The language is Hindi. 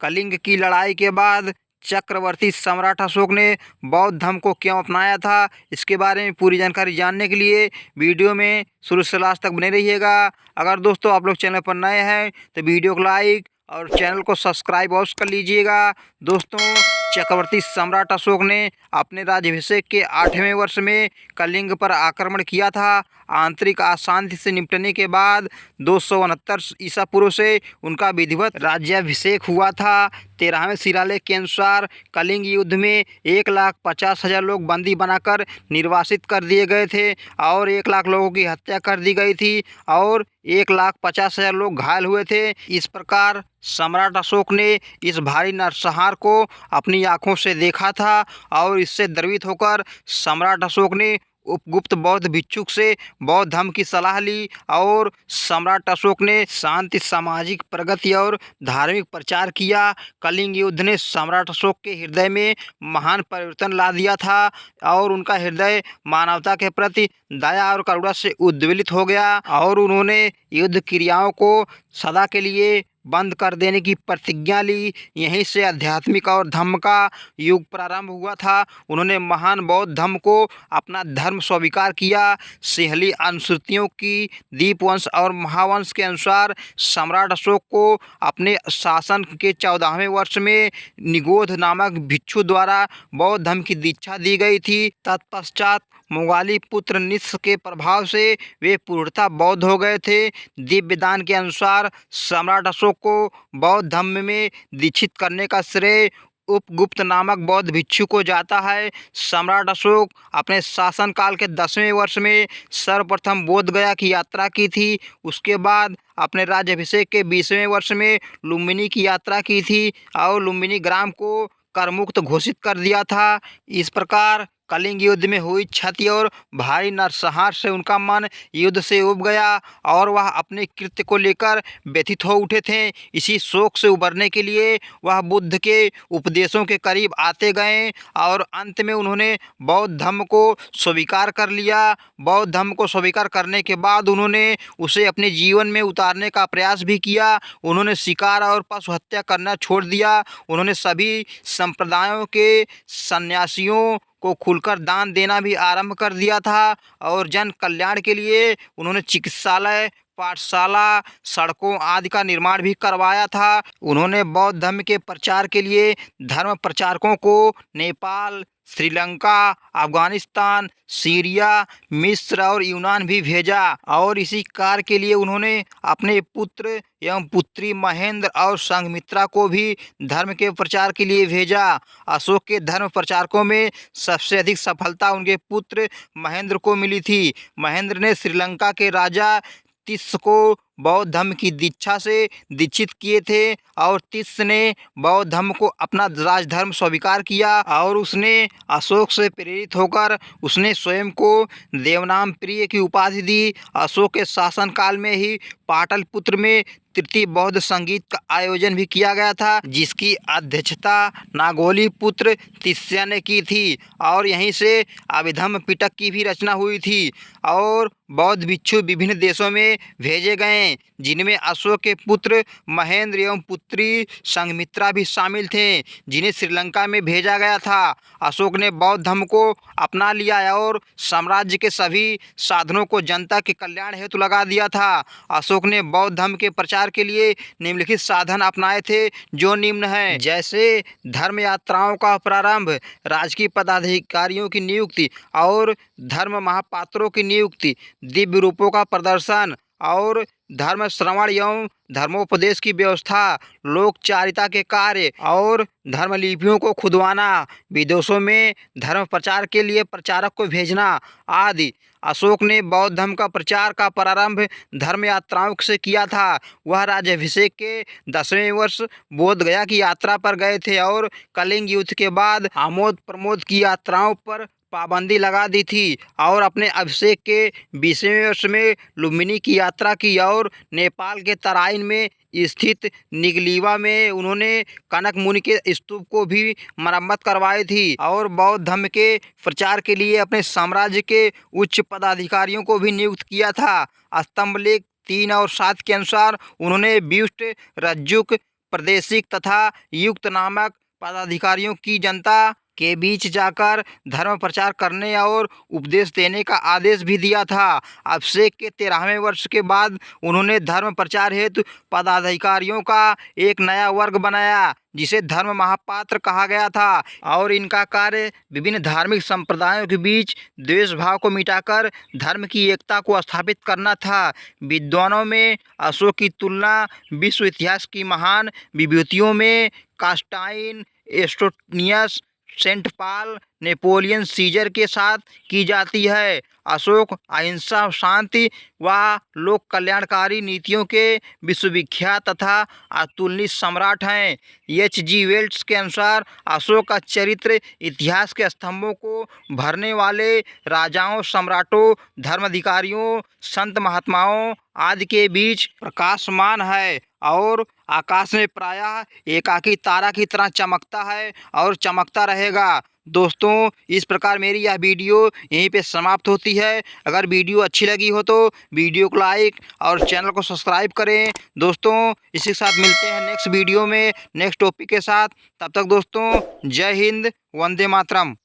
कलिंग की लड़ाई के बाद चक्रवर्ती सम्राट अशोक ने बौद्ध धर्म को क्यों अपनाया था, इसके बारे में पूरी जानकारी जानने के लिए वीडियो में शुरू से लास्ट तक बने रहिएगा। अगर दोस्तों आप लोग चैनल पर नए हैं तो वीडियो को लाइक और चैनल को सब्सक्राइब अवश्य कर लीजिएगा। दोस्तों, चक्रवर्ती सम्राट अशोक ने अपने राज्याभिषेक के 8वें वर्ष में कलिंग पर आक्रमण किया था। आंतरिक अशांति से निपटने के बाद 269 ईसा पूर्व से उनका विधिवत राज्याभिषेक हुआ था। 13वें शिलालेख के अनुसार कलिंग युद्ध में 1,50,000 लोग बंदी बनाकर निर्वासित कर दिए गए थे और 1 लाख लोगों की हत्या कर दी गई थी और 1,50,000 लोग घायल हुए थे। इस प्रकार सम्राट अशोक ने इस भारी नरसंहार को अपनी आंखों से देखा था और इससे द्रवित होकर सम्राट अशोक ने उपगुप्त बौद्ध भिक्षुक से बौद्ध धर्म की सलाह ली और सम्राट अशोक ने शांति, सामाजिक प्रगति और धार्मिक प्रचार किया। कलिंग युद्ध ने सम्राट अशोक के हृदय में महान परिवर्तन ला दिया था और उनका हृदय मानवता के प्रति दया और करुणा से उद्वेलित हो गया और उन्होंने युद्ध क्रियाओं को सदा के लिए बंद कर देने की प्रतिज्ञा ली। यहीं से आध्यात्मिक और धर्म का युग प्रारंभ हुआ था। उन्होंने महान बौद्ध धर्म को अपना धर्म स्वीकार किया। सिंहली अनुश्रुतियों की दीपवंश और महावंश के अनुसार सम्राट अशोक को अपने शासन के 14वें वर्ष में निगोध नामक भिक्षु द्वारा बौद्ध धर्म की दीक्षा दी गई थी। तत्पश्चात मुगाली पुत्र नित्स के प्रभाव से वे पूर्णतः बौद्ध हो गए थे। दिव्य दान के अनुसार सम्राट अशोक को बौद्ध धर्म में दीक्षित करने का श्रेय उपगुप्त नामक बौद्ध भिक्षु को जाता है। सम्राट अशोक अपने शासनकाल के 10वें वर्ष में सर्वप्रथम बोध गया की यात्रा की थी। उसके बाद अपने राज्याभिषेक के 20वें वर्ष में लुम्बिनी की यात्रा की थी और लुम्बिनी ग्राम को करमुक्त घोषित कर दिया था। इस प्रकार कलिंग युद्ध में हुई क्षति और भारी नरसंहार से उनका मन युद्ध से उब गया और वह अपने कृत्य को लेकर व्यथित हो उठे थे। इसी शोक से उबरने के लिए वह बुद्ध के उपदेशों के करीब आते गए और अंत में उन्होंने बौद्ध धर्म को स्वीकार कर लिया। बौद्ध धर्म को स्वीकार करने के बाद उन्होंने उसे अपने जीवन में उतारने का प्रयास भी किया। उन्होंने शिकार और पशु हत्या करना छोड़ दिया। उन्होंने सभी संप्रदायों के सन्यासियों को खुलकर दान देना भी आरंभ कर दिया था और जन कल्याण के लिए उन्होंने चिकित्सालय, पाठशाला, सड़कों आदि का निर्माण भी करवाया था। उन्होंने बौद्ध धर्म के प्रचार के लिए धर्म प्रचारकों को नेपाल, श्रीलंका, अफगानिस्तान, सीरिया, मिस्र और यूनान भी भेजा और इसी कार्य के लिए उन्होंने अपने पुत्र एवं पुत्री महेंद्र और संघमित्रा को भी धर्म के प्रचार के लिए भेजा। अशोक के धर्म प्रचारकों में सबसे अधिक सफलता उनके पुत्र महेंद्र को मिली थी। महेंद्र ने श्रीलंका के राजा तिस्स को बौद्ध धर्म की दीक्षा से दीक्षित किए थे और तिस्स ने बौद्ध धर्म को अपना राजधर्म स्वीकार किया और उसने अशोक से प्रेरित होकर उसने स्वयं को देवनाम प्रिय की उपाधि दी। अशोक के शासनकाल में ही पाटलिपुत्र में तृतीय बौद्ध संगीत का आयोजन भी किया गया था, जिसकी अध्यक्षता नागोली पुत्र तिस्या ने की थी और यहीं से अभिधम्म पिटक की भी रचना हुई थी और बौद्ध भिक्षु विभिन्न देशों में भेजे गए, जिनमें अशोक के पुत्र महेंद्र एवं पुत्री संघमित्रा भी शामिल थे, जिन्हें श्रीलंका में भेजा गया था। अशोक ने बौद्ध धर्म को अपना लिया और साम्राज्य के सभी साधनों को जनता के कल्याण हेतु लगा दिया था। अशोक ने बौद्ध धर्म के प्रचार के लिए निम्नलिखित साधन अपनाए थे, जो निम्न हैं, जैसे धर्म यात्राओं का प्रारंभ, राजकीय पदाधिकारियों की नियुक्ति और धर्म महापात्रों की नियुक्ति, दिव्य रूपों का प्रदर्शन और धर्म श्रवण एवं धर्मोपदेश की व्यवस्था, लोकचारिता के कार्य और धर्मलिपियों को खुदवाना, विदेशों में धर्म प्रचार के लिए प्रचारक को भेजना आदि। अशोक ने बौद्ध धर्म का प्रचार का प्रारंभ धर्म यात्राओं से किया था। वह राज्याभिषेक के 10वें वर्ष बोध गया की यात्रा पर गए थे और कलिंग युद्ध के बाद आमोद प्रमोद की यात्राओं पर पाबंदी लगा दी थी और अपने अभिषेक के 20वें वर्ष में लुम्बिनी की यात्रा की और नेपाल के तराइन में स्थित निगलीवा में उन्होंने कनक मुनि के स्तूप को भी मरम्मत करवाई थी और बौद्ध धर्म के प्रचार के लिए अपने साम्राज्य के उच्च पदाधिकारियों को भी नियुक्त किया था। स्तंभ लेख 3 और 7 के अनुसार उन्होंने ब्यूस्ट, रज्जुक, प्रादेशिक तथा युक्त नामक पदाधिकारियों की जनता के बीच जाकर धर्म प्रचार करने और उपदेश देने का आदेश भी दिया था। अभिषेक के 13वें वर्ष के बाद उन्होंने धर्म प्रचार हेतु पदाधिकारियों का एक नया वर्ग बनाया जिसे धर्म महापात्र कहा गया था और इनका कार्य विभिन्न धार्मिक संप्रदायों के बीच द्वेष भाव को मिटाकर धर्म की एकता को स्थापित करना था। विद्वानों में अशोक की तुलना विश्व इतिहास की महान विभूतियों में कास्टाइन, एस्टोनियस, सेंट पाल, नेपोलियन सीजर के साथ की जाती है। अशोक अहिंसा, शांति व लोक कल्याणकारी नीतियों के विश्वविख्यात तथा अतुलनीय सम्राट हैं। H.G. वेल्स के अनुसार अशोक का चरित्र इतिहास के स्तंभों को भरने वाले राजाओं, सम्राटों, धर्माधिकारियों, संत महात्माओं आदि के बीच प्रकाशमान है और आकाश में प्रायः एकाकी तारा की तरह चमकता है और चमकता रहेगा। दोस्तों, इस प्रकार मेरी यह वीडियो यहीं पे समाप्त होती है। अगर वीडियो अच्छी लगी हो तो वीडियो को लाइक और चैनल को सब्सक्राइब करें। दोस्तों, इसी के साथ मिलते हैं नेक्स्ट वीडियो में नेक्स्ट टॉपिक के साथ। तब तक दोस्तों, जय हिंद, वंदे मातरम।